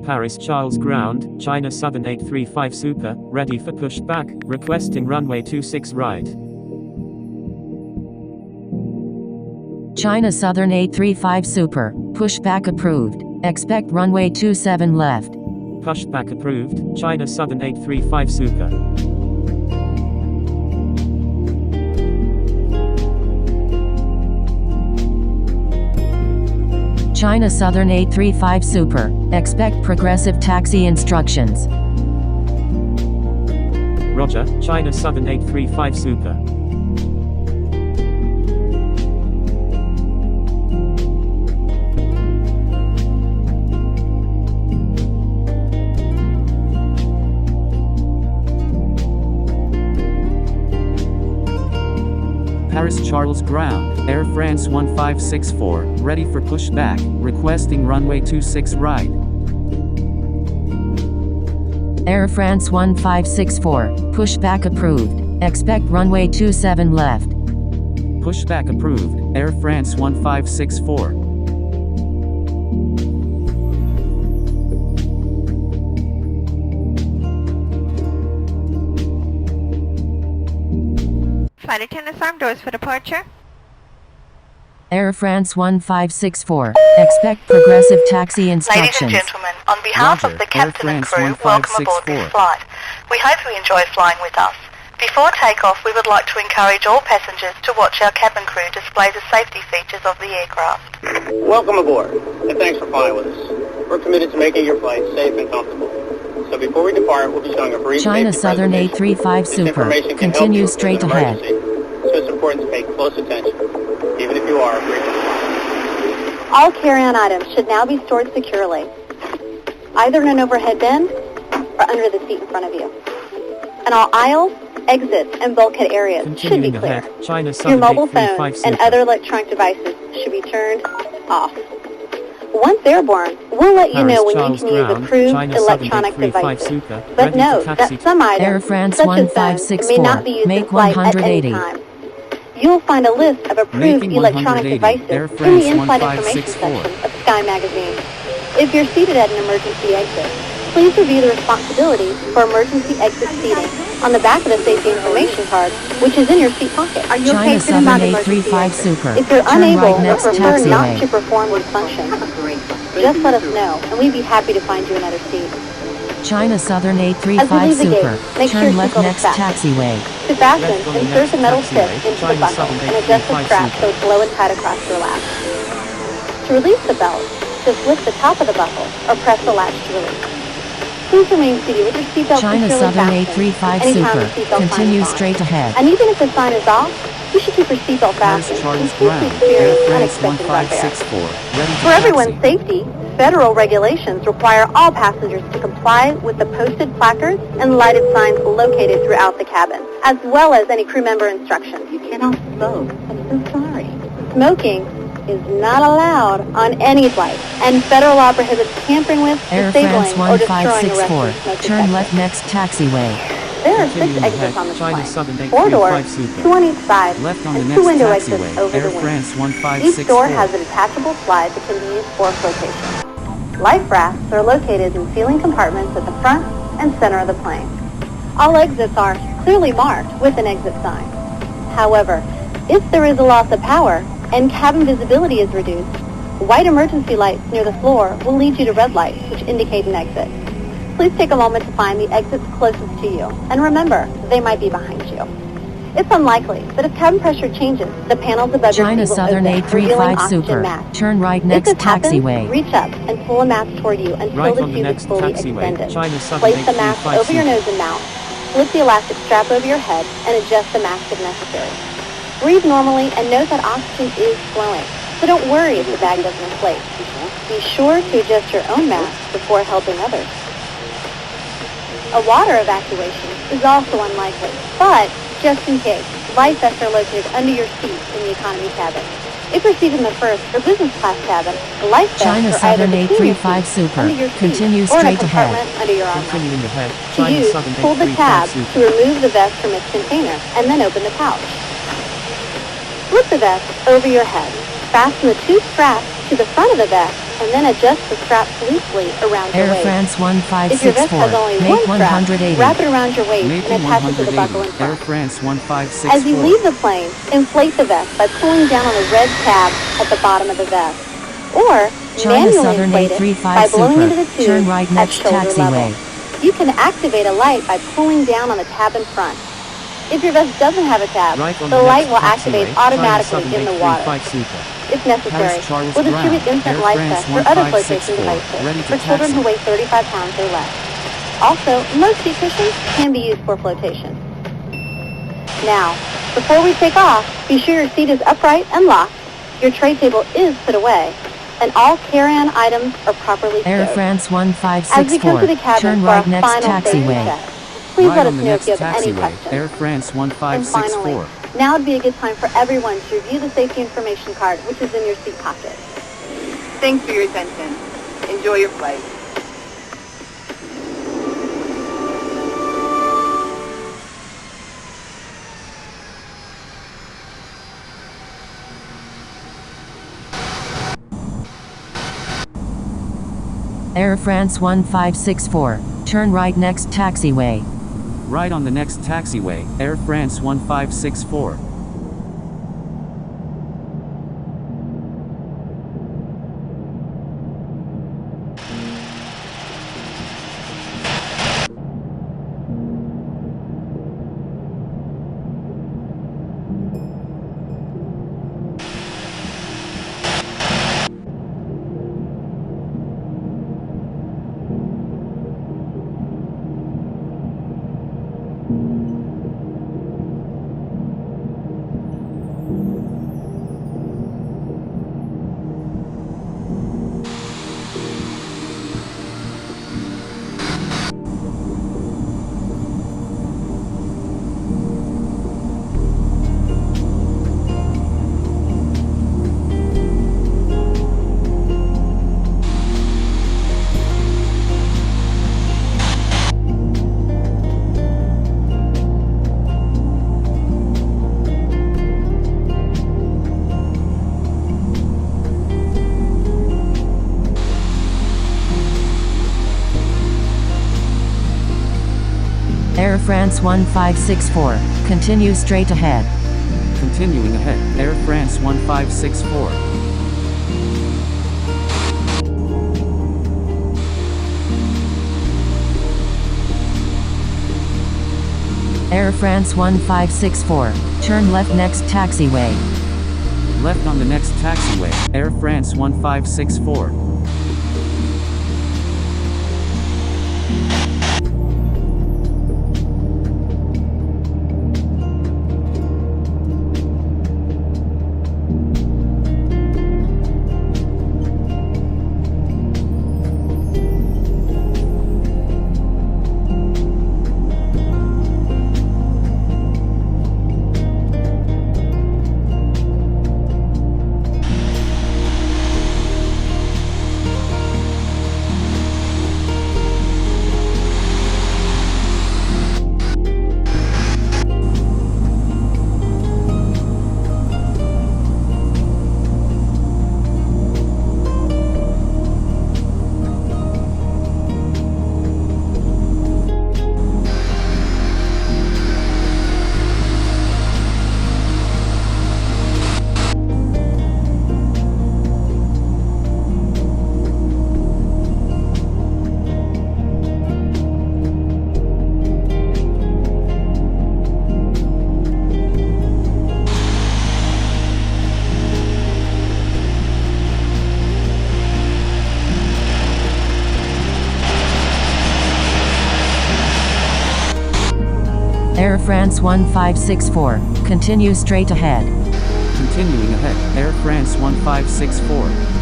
Paris Charles ground, China Southern 835 Super, ready for pushback, requesting runway 26 right. China Southern 835 Super, pushback approved. Expect runway 27 left. Pushback approved, China Southern 835 Super. China Southern 835 Super, expect progressive taxi instructions. Roger, China Southern 835 Super. Paris Charles ground, Air France 1564, ready for pushback, requesting runway 26 right. Air France 1564, pushback approved. Expect runway 27 left. Pushback approved, Air France 1564. Flight attendants, arm doors for departure. Air France 1564, expect progressive taxi instructions. Ladies and gentlemen, on behalf Roger, of the captain and crew, welcome aboard this 1564. flight. We hope you enjoy flying with us. Before takeoff, we would like to encourage all passengers to watch our cabin crew display the safety features of the aircraft. Welcome aboard, and thanks for flying with us. We're committed to making your flight safe and comfortable. So before we depart, we'll be showing a brief China safety Southern presentation. 835 This Super, information can help continue you straight in an ahead. emergency, so it's important to pay close attention, even if you are a frequent flyer. All carry-on items should now be stored securely, either in an overhead bin or under the seat in front of you. And all aisles, exits, and bulkhead areas should be Continuing clear. ahead, China Your Southern mobile 835 phones and Super. other electronic devices should be turned off. Once airborne, we'll let you know when you Paris can use Charles approved ground, China Southern electronic 835 devices. Super, But ready note for taxi. that some items, Air France such as phones, may 1564, not be used make in flight at any 180. time. You'll find a list of approved Making electronic 180, devices Air in the France in-flight information 1564. section of Sky Magazine. If you're seated at an emergency exit, please review the responsibilities for emergency exit seating on the back of the safety information card, which is in your seat pocket. Are you China okay sitting by Southern the emergency 835 exit? Super, If you're turn unable right or next prefer not taxiway. to perform these functions, just let us know, and we'd be happy to find you another seat. China Southern As we 835 leave the Super, gate, make sure turn your left seatbelt is next fastened. taxiway. To fasten, Left on the insert the next metal taxiway, tip into the China buckle Southern and adjust the 835 strap Super. so it's low and tight across your lap. To release the belt, just lift the top of the buckle or press the latch to release. Please remain seated with your seatbelt China securely Southern fastened 835 anytime Super, the seatbelt sign continue is on. straight ahead. And even if the sign is off, you should keep your seatbelt Paris fastened in Charles case we ground, Air experience France unexpected rough air. 1564, ready For everyone's taxi. safety, federal regulations require all passengers to comply with the posted placards and lighted signs located throughout the cabin, as well as any crew member instructions. You cannot smoke. I'm so sorry. Smoking is not allowed on any flight, and federal law prohibits tampering with, Air France disabling, or destroying a 1564, rescue smoke turn detector. left next taxiway. There are 6 Continuing exits ahead, on this China plane. Southern 4 doors, 835 Super. 2 on each side, Left on the and next 2 window exits taxiway, over Air the wing. France Each door 1564. has a detachable slide that can be used for flotation. Life rafts are located in ceiling compartments at the front and center of the plane. All exits are clearly marked with an exit sign. However, if there is a loss of power and cabin visibility is reduced, white emergency lights near the floor will lead you to red lights, which indicate an exit. Please take a moment to find the exits closest to you, and remember, they might be behind you. It's unlikely, but if cabin pressure changes, the panels above your China seat will Southern open, revealing 835 oxygen Super, mask. turn right If next this happens, taxiway. reach up and pull a mask toward you until Right the on the tube is next fully taxiway, extended. China Southern Place the mask 835 over your Super. nose and mouth. Slip the elastic strap over your head and adjust the mask if necessary. Breathe normally and note that oxygen is flowing, so don't worry if the bag doesn't inflate. Be sure to adjust your own mask before helping others. A water evacuation is also unlikely, but just in case, life vests are located under your seat in the economy cabin. If you're seated in the first or business class cabin, the life China vests are either Southern between your 835 seats, Super, under your seat, continue or in a straight ahead. compartment under your armrest. Continuing ahead, To China use, Southern pull the tab 835 Super. to remove the vest from its container and then open the pouch. Slip the vest over your head. Fasten the two straps to the front of the vest and then adjust the strap loosely around your Air waist. France If your vest 1564, has only make one strap, 180. wrap it around your waist Making and attach it to the buckle in 180. Air front. France 1564. As you leave the plane, inflate the vest by pulling down on the red tab at the bottom of the vest. Or China manually Southern inflate it 835 by blowing Super, into the tube turn right at next shoulder taxiway. level. You can activate a light by pulling down on the tab in front. If your vest doesn't have a tab, Right on the the light next will taxiway, activate China automatically Southern in the water. 835 Super. If necessary, Paris Charles we'll distribute Brown, infant Air life France vests or other flotation 1564, devices ready for to children who taxi. weigh 35 pounds or less. Also, most seat cushions can be used for flotation. Now, before we take off, be sure your seat is upright and locked, your tray table is put away, and all carry-on items are properly Air stowed. France As we come to 1564, the cabin turn for right our next final safety taxiway. check, please Right let on us the know if next you have any taxiway. questions. Air France And finally, 1564. now would be a good time for everyone to review the safety information card, which is in your seat pocket. Thanks for your attention. Enjoy your flight. Air France 1564, turn right next taxiway. Right on the next taxiway. Air France 1564. Air France 1564, continue straight ahead. Continuing ahead. Air France 1564. Air France 1564, turn left next taxiway. Left on the next taxiway. Air France 1564. Air France 1564, continue straight ahead. Continuing ahead. Air France 1564.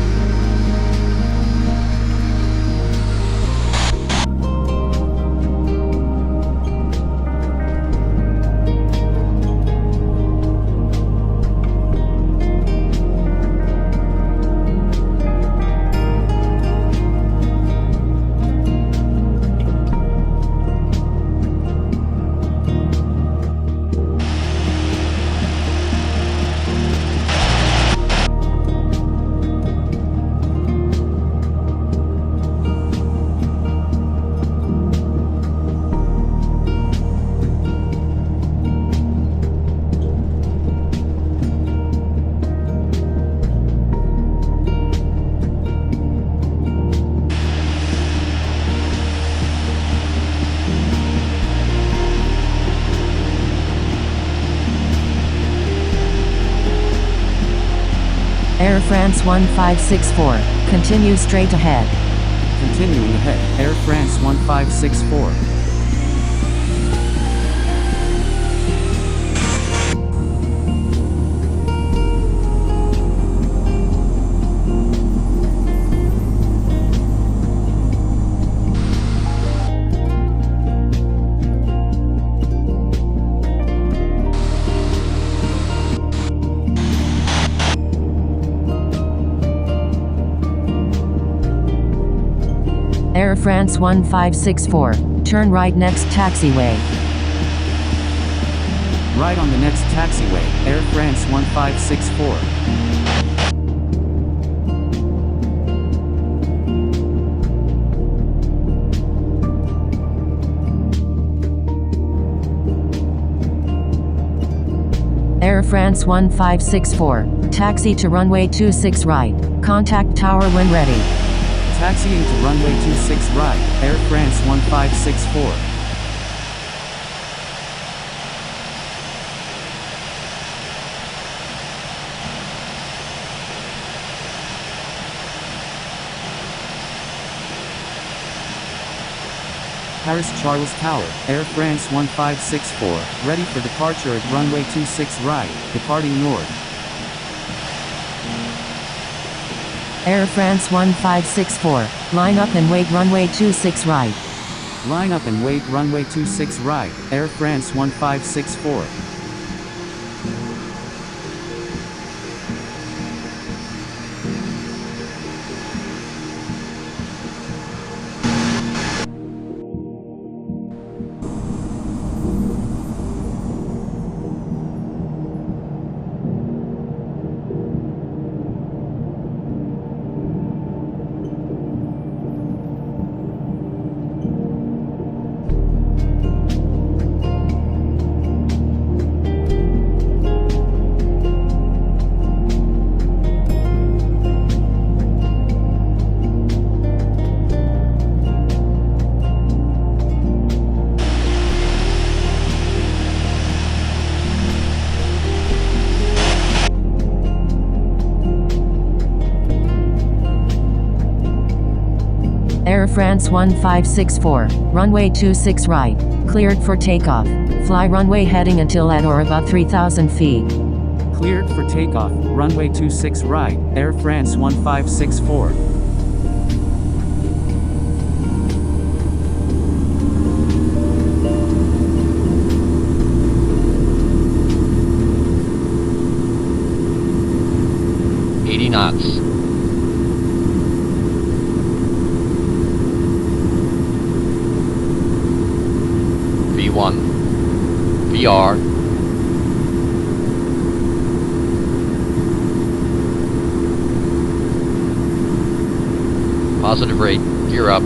France 1564, continue straight ahead. Continuing ahead, Air France 1564. Air France 1564, turn right next taxiway. Right on the next taxiway, Air France 1564. Air France 1564, taxi to runway 26 right, contact tower when ready. Taxiing to runway 26 right, Air France 1564. Paris Charles Tower, Air France 1564, ready for departure at runway 26 right, departing north. Air France 1564, line up and wait runway 26 right. Line up and wait runway 26 right, Air France 1564. Air France 1564, runway 26 right, cleared for takeoff. Fly runway heading until at or above 3,000 feet. Cleared for takeoff, runway 26 right, Air France 1564. knots. V1, VR, positive rate, gear up.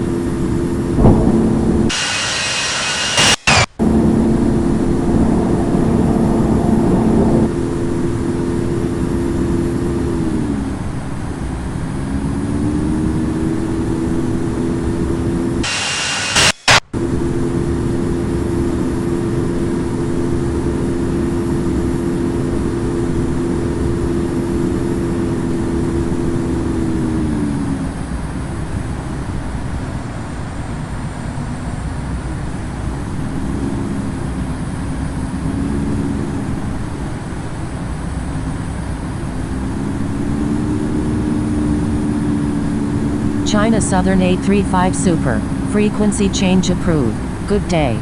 China Southern 835 Super. Frequency change approved. Good day.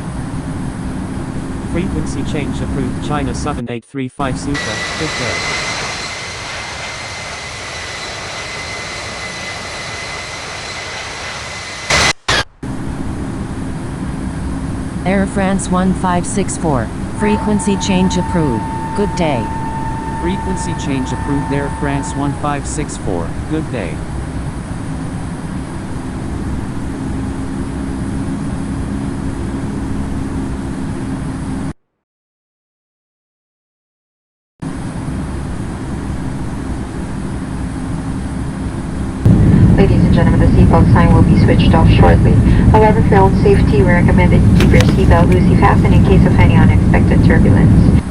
Frequency change approved. China Southern 835 Super. Good day. Air France 1564. Frequency change approved. Good day. Frequency change approved. Air France 1564. Good day. Ladies and gentlemen, the seatbelt sign will be switched off shortly. However, for your own safety, we recommend that you keep your seatbelt loosely fastened in case of any unexpected turbulence.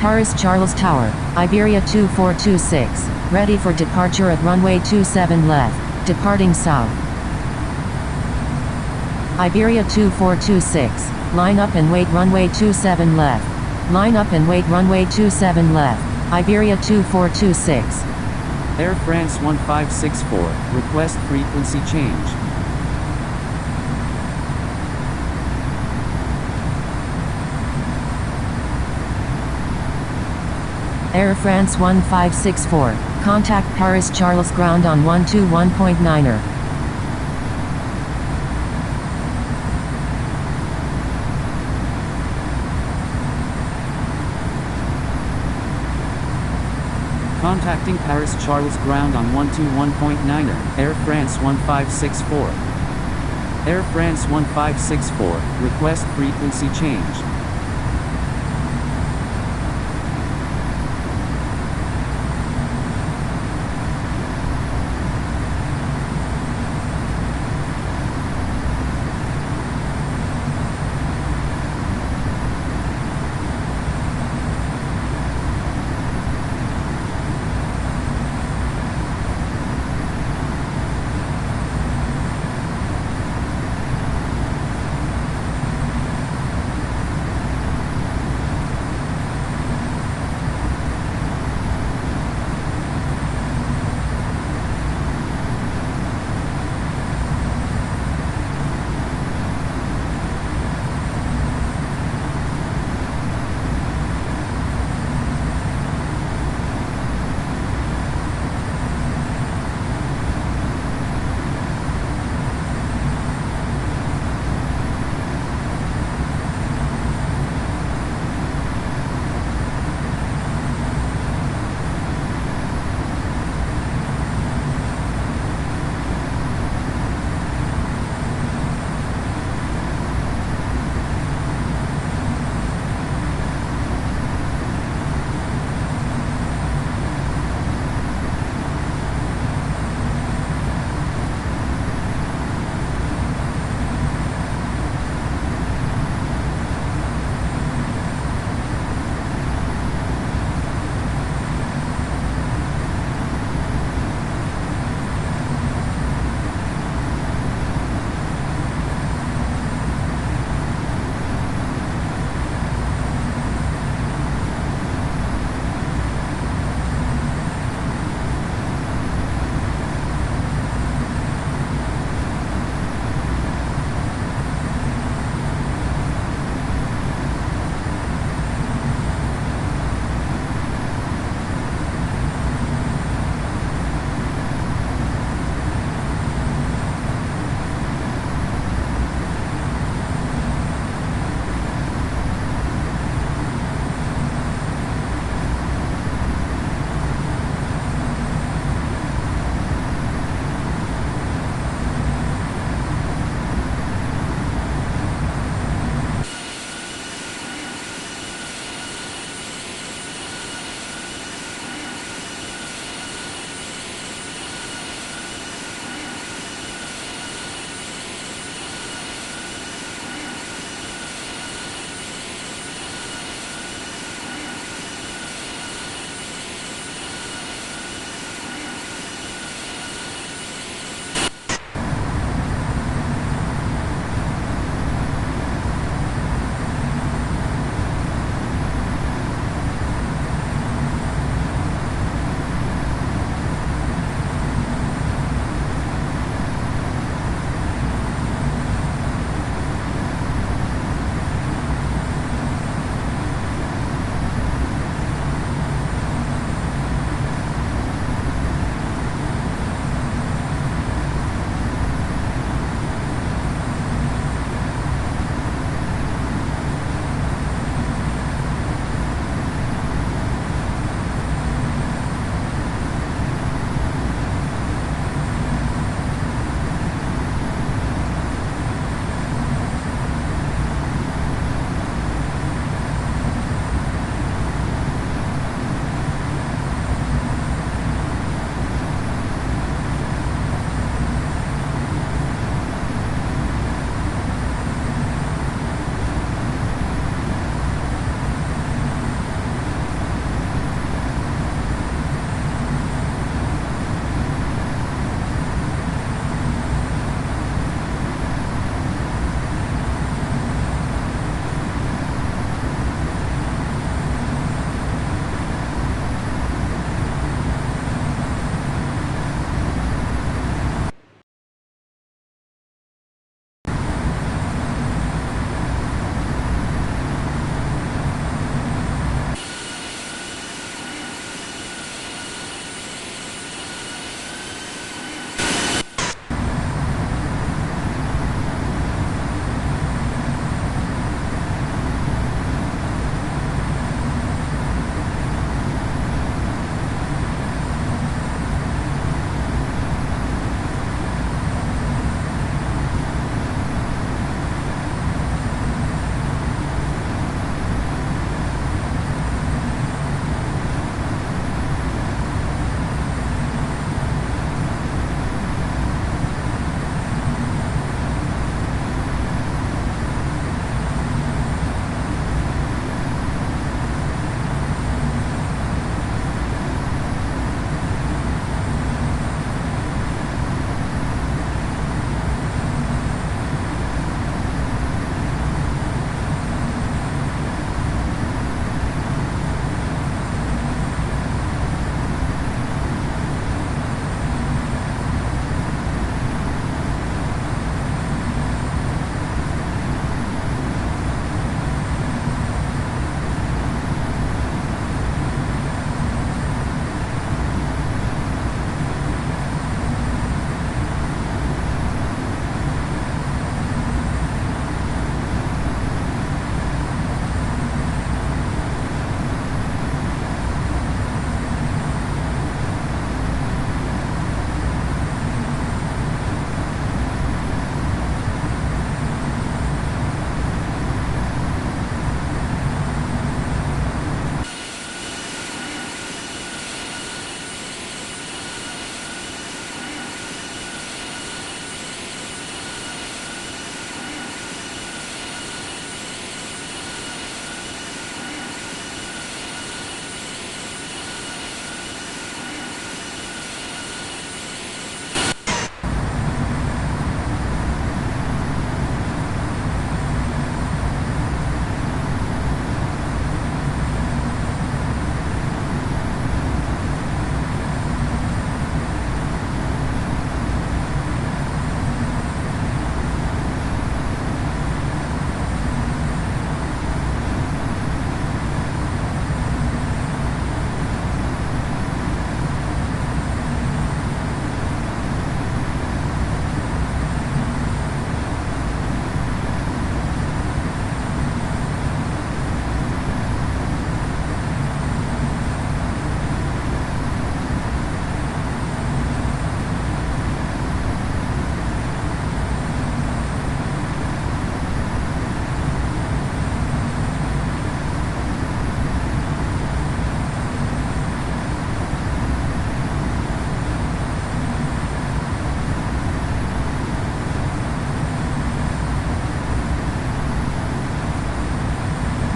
Paris Charles Tower, Iberia 2426, ready for departure at runway 27 left, departing south. Iberia 2426, line up and wait runway 27 left. Line up and wait runway 27 left, Iberia 2426. Air France 1564, request frequency change. Air France 1564, contact Paris Charles ground on 121.9er. Contacting Paris Charles ground on 121.9er, Air France 1564. Air France 1564, request frequency change.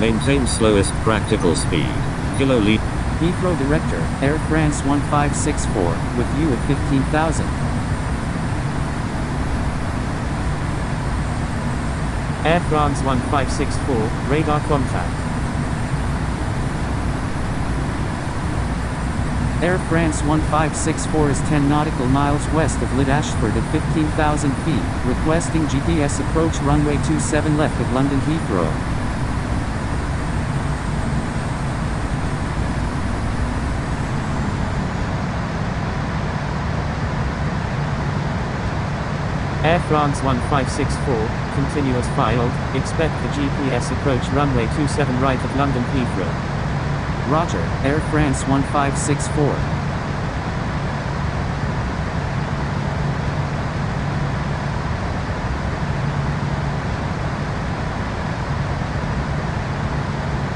Maintain slowest practical speed. Kilo Lima. Heathrow Director, Air France 1564, with you at 15,000. Air France 1564, radar contact. Air France 1564 is 10 nautical miles west of Lid Ashford at 15,000 feet, requesting GPS approach runway 27 left at London Heathrow. Air France 1564, continuous filed, expect the GPS approach runway 27 right at London Heathrow. Roger, Air France 1564.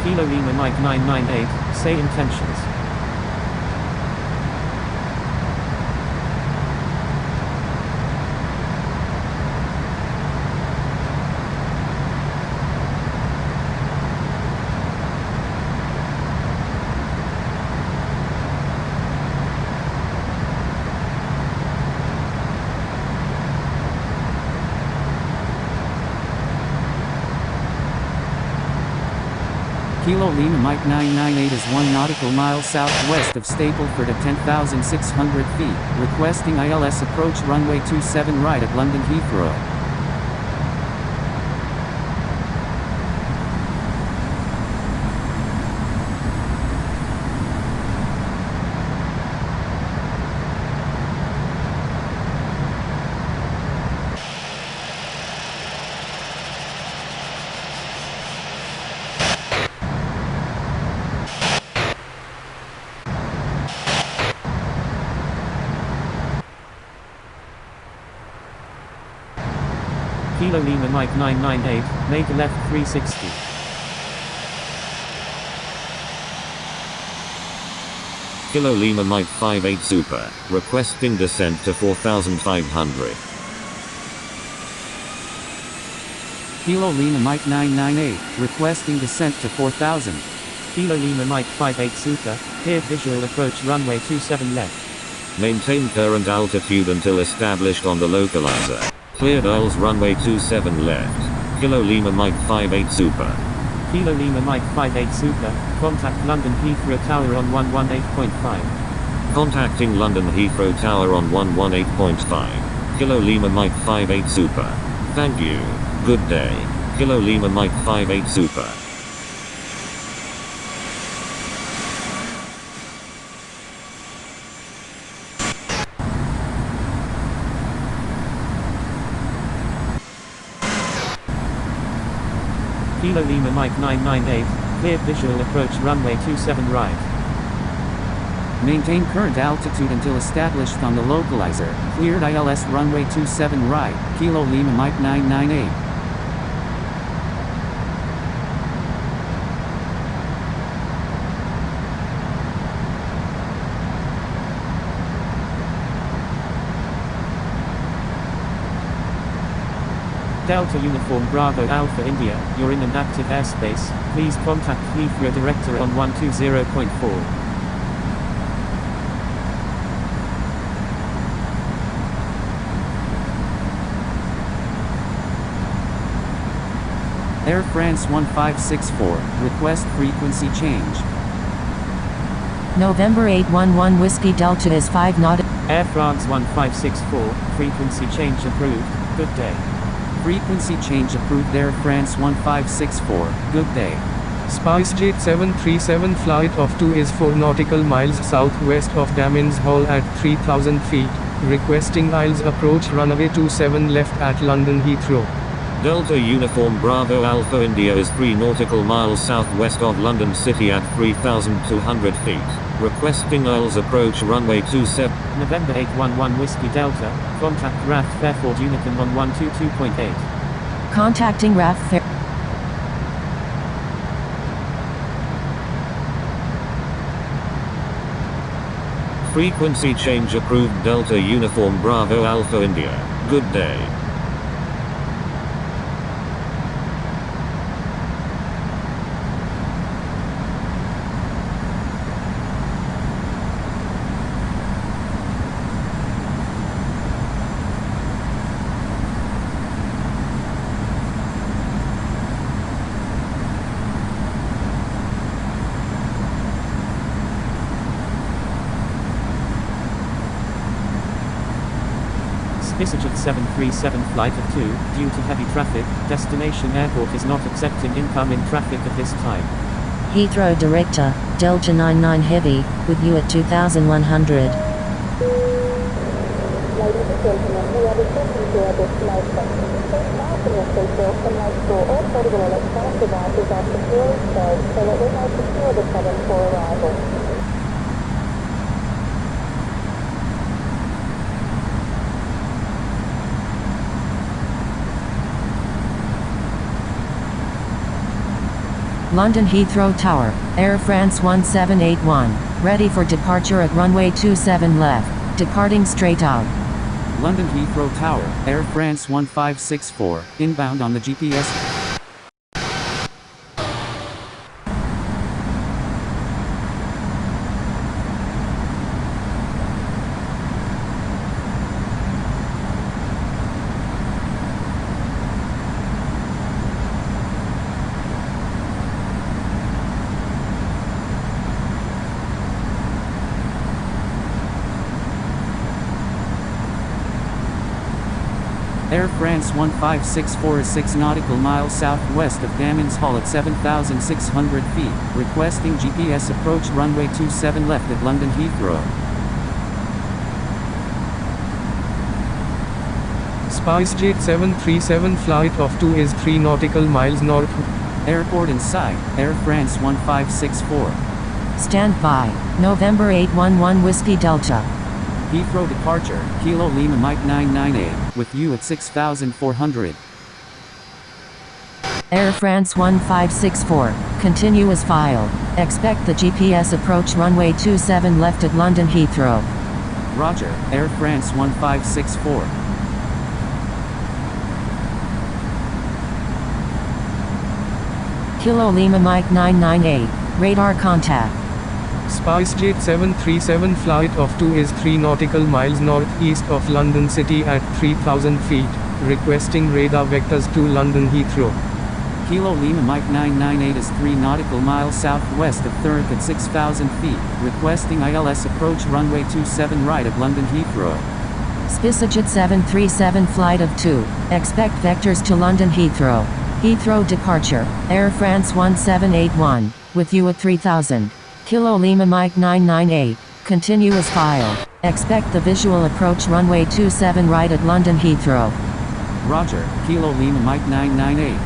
Kilo Lima Mike 998, say intentions. Kilo Lima Mike 998 is 1 nautical mile southwest of Stapleford at 10,600 feet, requesting ILS approach runway 27 right at London Heathrow. Kilo Lima Mike 998, make a left 360. Kilo Lima Mike 58 Super, requesting descent to 4,500. Kilo Lima Mike 998, requesting descent to 4,000. Kilo Lima Mike 58 Super, clear visual approach runway 27 left. Maintain current altitude until established on the localizer. Cleared ILS runway 27 left. Kilo Lima Mike 58 Super. Kilo Lima Mike 58 Super, contact London Heathrow Tower on 118.5. Contacting London Heathrow Tower on 118.5. Kilo Lima Mike 58 Super. Thank you. Good day. Kilo Lima Mike 58 Super. Kilo Lima Mike 998, clear visual approach runway 27 right. Maintain current altitude until established on the localizer. Cleared ILS runway 27 right, Kilo Lima Mike 998. Delta Uniform Bravo Alpha India, you're in an active airspace, please contact Heathrow Director on 120.4. Air France 1564, request frequency change. November 811 Whiskey Delta is 5 nautical. Air France 1564, frequency change approved, good day. Frequency change approved. Air France 1564, good day. SpiceJet 737 flight of 2 is 4 nautical miles southwest of Dammins Hall at 3,000 feet, requesting ILS approach runway 27 left at London Heathrow. Delta Uniform Bravo Alpha India is 3 nautical miles southwest of London City at 3,200 feet, requesting ILS approach runway 27. November 811 Whiskey Delta, contact RAF Fairford Unicorn on 122.8. Contacting RAF Fair. Frequency change approved. Delta Uniform Bravo Alpha India, good day. Spisajet 737 flight of 2, due to heavy traffic, destination airport is not accepting incoming traffic at this time. Heathrow Director, Delta 99 Heavy, with you at 2100. Ladies and gentlemen, we are returning to our destination. Please fasten your seatbelts and make sure all portable electronic devices are securely stowed so that we may secure the cabin for arrival. London Heathrow Tower, Air France 1781, ready for departure at runway 27 left, departing straight out. London Heathrow Tower, Air France 1564, inbound on the GPS. Air France 1564 is 6 nautical miles southwest of Damon's Hull at 7,600 feet, requesting GPS approach runway 27 left at London Heathrow. SpiceJet 737 flight of 2 is 3 nautical miles north. Airport in sight, Air France 1564. Stand by, November 811 Whiskey Delta. Heathrow departure, Kilo Lima Mike 998, with you at 6,400. Air France 1564, continue as filed. Expect the GPS approach runway 27 left at London Heathrow. Roger, Air France 1564. Kilo Lima Mike 998, radar contact. SpiceJet 737 flight of 2 is 3 nautical miles northeast of London City at 3,000 feet, requesting radar vectors to London Heathrow. Kilo Lima Mike 998 is 3 nautical miles southwest of Thurrock at 6,000 feet, requesting ILS approach runway 27 right at London Heathrow. Spisajet 737 flight of 2, expect vectors to London Heathrow. Heathrow departure, Air France 1781, with you at 3,000. Kilo Lima Mike 998, continue as filed. Expect the visual approach runway 27 right at London Heathrow. Roger, Kilo Lima Mike 998.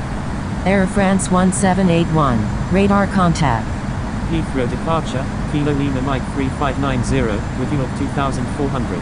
Air France 1781, radar contact. Heathrow departure, Kilo Lima Mike 3590, with you at 2,400.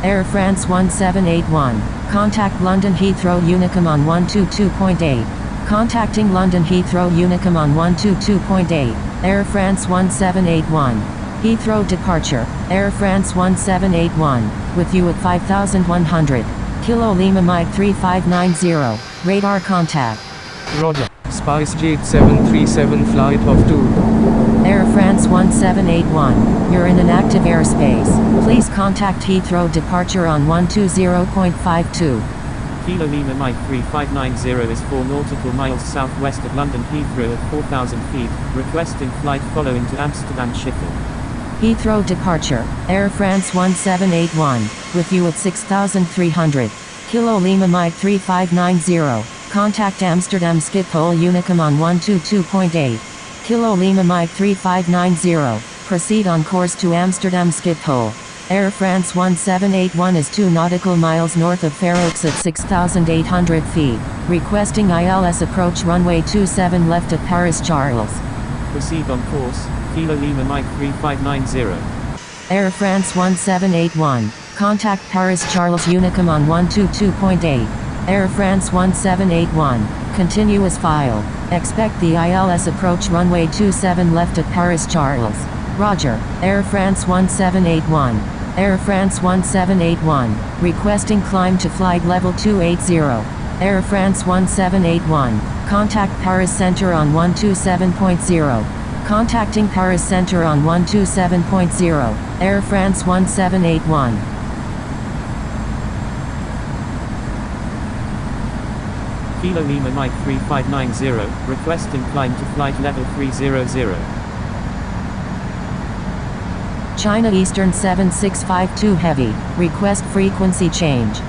Air France 1781, contact London Heathrow Unicom on 122.8. Contacting London Heathrow Unicom on 122.8, Air France 1781. Heathrow departure, Air France 1781, with you at 5,100. Kilo Lima Mike 3590, radar contact. Roger, SpiceJet 737 flight of 2. Air France 1781, you're in an active airspace. Please contact Heathrow departure on 120.52. Kilo Lima Mike 3590 is 4 nautical miles southwest of London Heathrow at 4,000 feet, requesting flight following to Amsterdam Schiphol. Heathrow departure, Air France 1781, with you at 6,300. Kilo Lima Mike 3590, contact Amsterdam Schiphol Unicom on 122.8. Kilo Lima Mike 3590, proceed on course to Amsterdam Schiphol. Air France 1781 is 2 nautical miles north of Thurrock at 6,800 feet, requesting ILS approach runway 27 left at Paris Charles. Proceed on course, Kilo Lima Mike 3590. Air France 1781, contact Paris Charles Unicom on 122.8. Air France 1781, continue as filed. Expect the ILS approach runway 27 left at Paris Charles. Roger, Air France 1781. Air France 1781, requesting climb to flight level 280. Air France 1781, contact Paris Center on 127.0. Contacting Paris Center on 127.0, Air France 1781. Kilo Lima Mike 3590, requesting climb to flight level 300. China Eastern 7652 Heavy, request frequency change.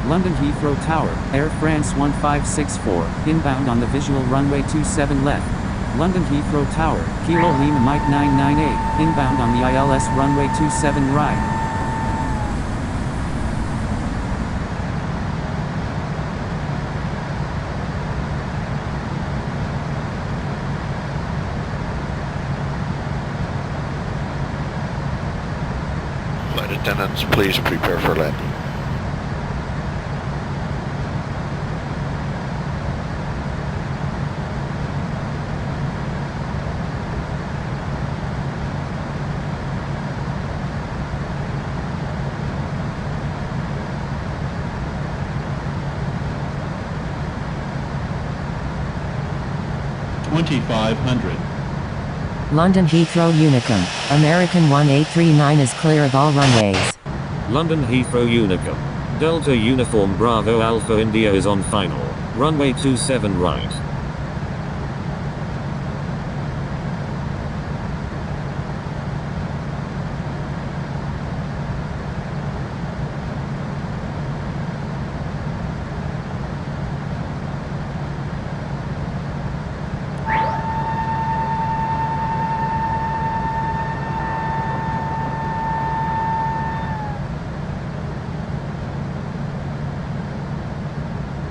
London Heathrow Tower, Air France 1564, inbound on the visual runway 27 left. London Heathrow Tower, Kilo Lima Mike 998, inbound on the ILS runway 27 right. Flight attendants, please prepare for landing. London Heathrow Unicum, American 1839 is clear of all runways. London Heathrow Unicum, Delta Uniform Bravo Alpha India is on final, runway 27 right.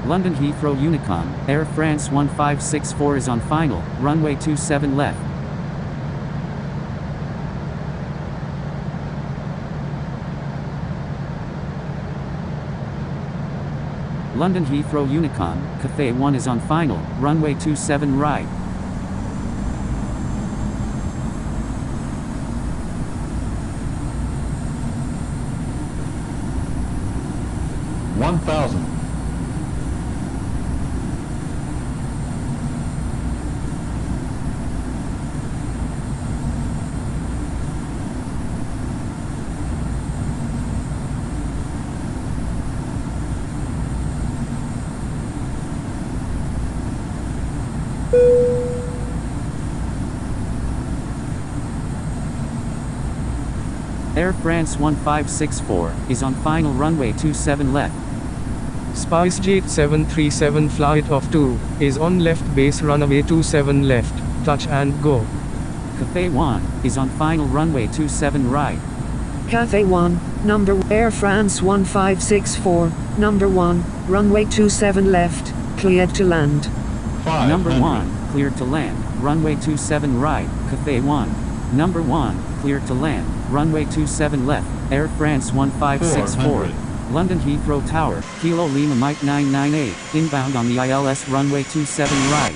London Heathrow Unicom, Air France 1564 is on final, runway 27 left. London Heathrow Unicom, Cathay 1 is on final, runway 27 right. Air France 1564 is on final runway 27 left. SpiceJet 737 flight of 2 is on left base runway 27 left, touch and go. Cathay 1 is on final runway 27 right. Cathay 1, number Air France 1564, number 1, runway 27 left, cleared to land. Number 1, cleared to land, runway 27 right, Cathay 1. Number 1, cleared to land, runway 27 left, Air France 1564. London Heathrow Tower, Kilo Lima Mike 998, inbound on the ILS runway 27 right.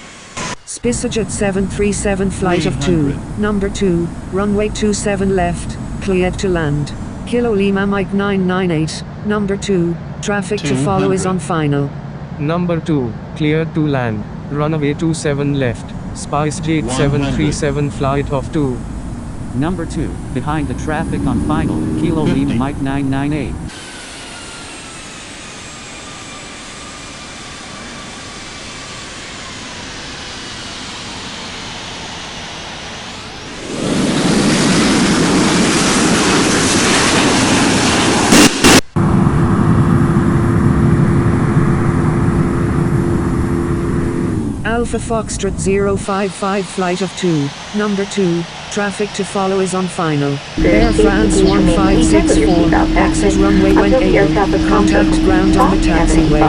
SpiceJet 737 flight of 2, number 2, runway 27 left, cleared to land. Kilo Lima Mike 998, number 2, traffic to follow is on final. Number 2, cleared to land, runway 27 left, SpiceJet 737 flight of 2. Number 2, behind the traffic on final, Kilo Lima Mike 998. Alpha Foxtrot 055 flight of 2, number 2, traffic to follow is on final. Air France 1564, exit runway when able, contact ground on the taxiway.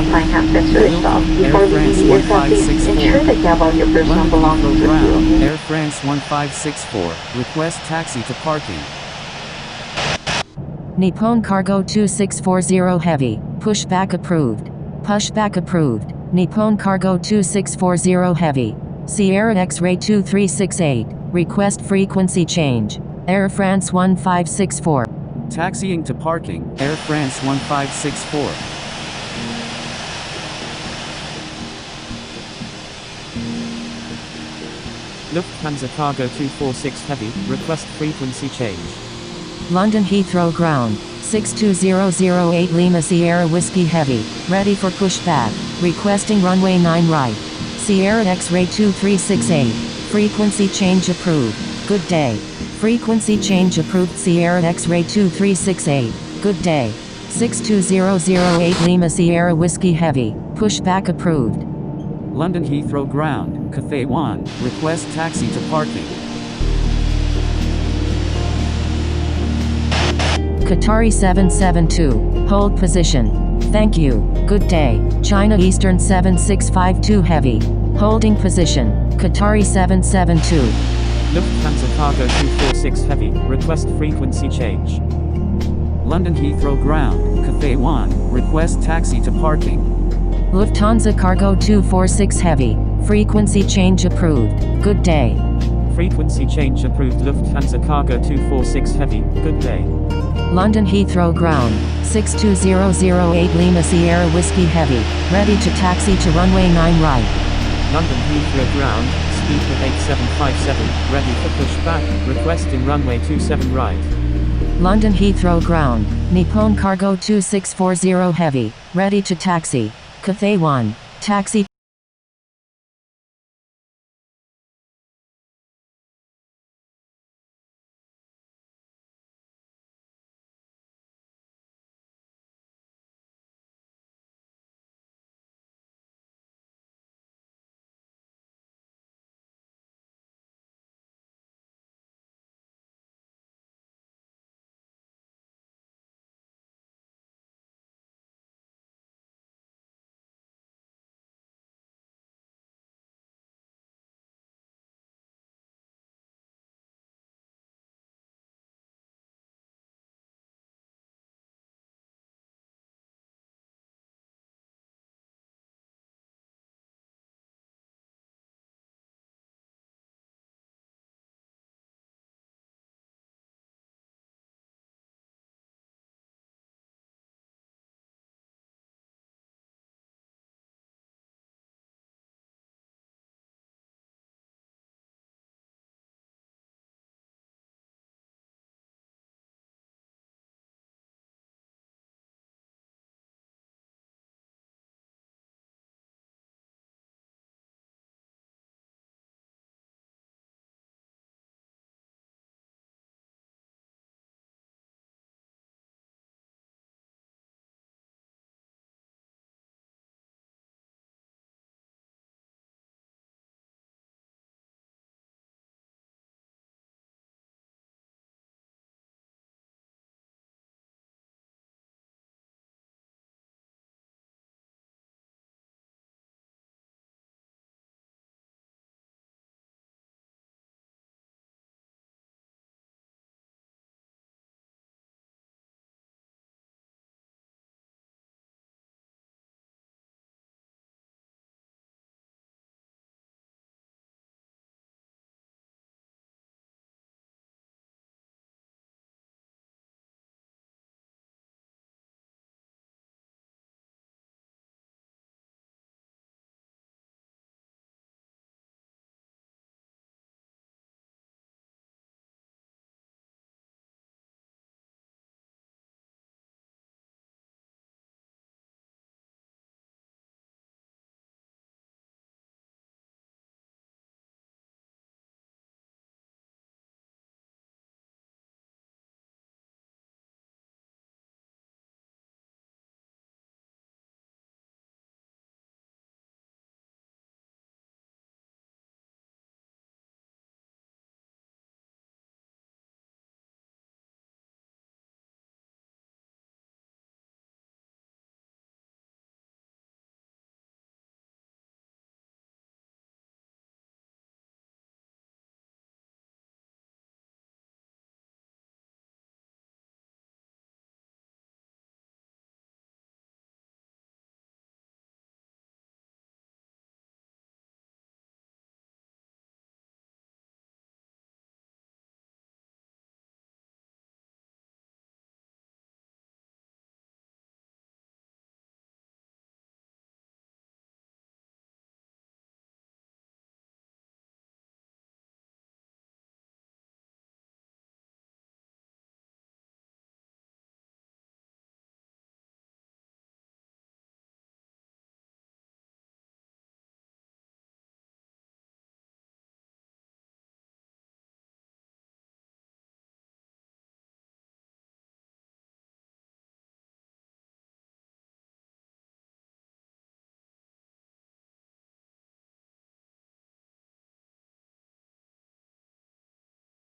Before leaving the aircraft, please ensure that you have all your personal belongings with you. Air France 1564, request taxi to parking. Nippon Cargo 2640 Heavy, pushback approved. Pushback approved. Nippon Cargo 2640 Heavy, Sierra X-Ray 2368, request frequency change. Air France 1564. Taxiing to parking, Air France 1564. Lufthansa Cargo 246 Heavy, request frequency change. London Heathrow Ground, 62008 Lima Sierra Whiskey Heavy, ready for pushback, requesting runway 9 right. Sierra X-Ray 2368, frequency change approved. Good day. Frequency change approved Sierra X-Ray 2368. Good day. 62008 Lima Sierra Whiskey Heavy. Pushback approved. London Heathrow Ground, Cathay 1, request taxi to parking. Qatari 772, hold position. Thank you, good day. China Eastern 7652 Heavy, holding position. Qatari 772. Lufthansa Cargo 246 Heavy, request frequency change. London Heathrow Ground, Cathay 1, request taxi to parking. Lufthansa Cargo 246 Heavy, frequency change approved. Good day. Frequency change approved Lufthansa Cargo 246 Heavy, good day. London Heathrow Ground, 62008 Lima Sierra Whiskey Heavy, ready to taxi to runway 9 right. London Heathrow Ground, speed 8757, ready for pushback, requesting runway 27 right. London Heathrow Ground, Nippon Cargo 2640 Heavy, ready to taxi. Cathay 1, taxi